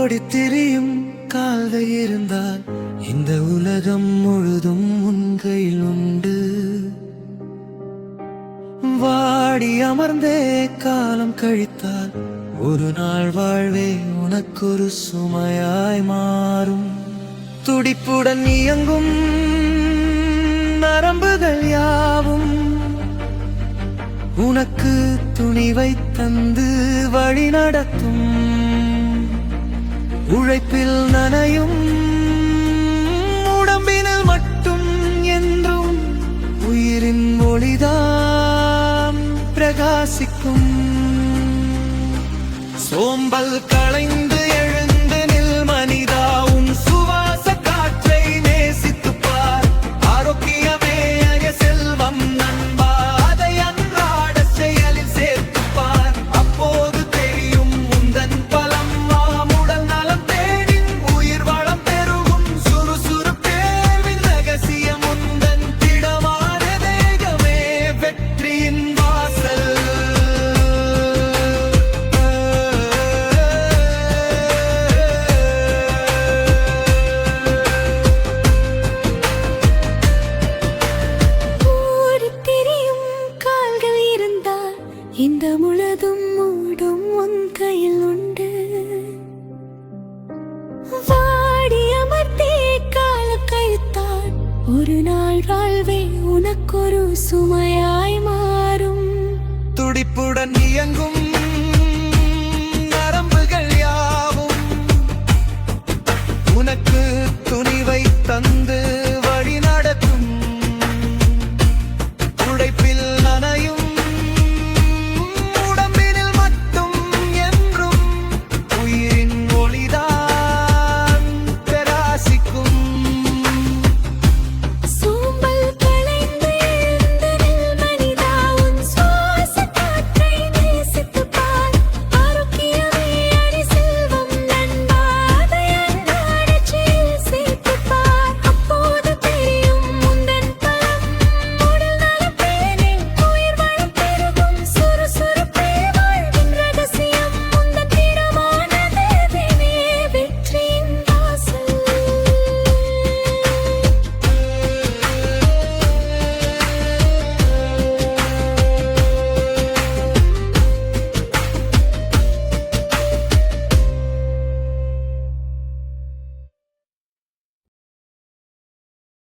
ஓடித் திரியும் கால்கள் இருந்தால் இந்த உலகம் முழுதும் உன் கையில் உண்டு. வாடி அமர்ந்தே காலம் கழித்தால் ஒரு நாள் வாழ்வே உனக்கொரு சுமையாய் மாறும். துடிப்புடன் இயங்கும் நரம்புகள் யாவும் உனக்கு துணிவை தந்து வழி நடத்தும். உழைப்பில் நனையும் உடம்பினில் மட்டும் என்றும் உயிரின் ஒளிதான் பிரகாசிக்கும். சோம்பல் களைந்து எழுந்து நில் மனிதா, உன் சுவாச காற்றை நேசித்துப் பார். ஆரோக்கியமே செல்வம் நண்பா, அதை அன்றாட செயலில் சேர்த்துப் பார். அப்போது தெரியும் உந்தன் பலம். உடல் நலம் தேனின் உயிர் வளம் பெருகும். சுறுசுறுப்பேவின் ரகசியம் உந்தன் திடமான தேகமே வெற்றியின் வாசல். இந்த முழுதும் மூடும் உன் கையில் உண்டு. வாடி அமர்த்தே காலம் கழித்தால் ஒரு நாள் வாழ்வே உனக்கொரு சுமையாய் மாறும். துடிப்புடன் இயங்கும்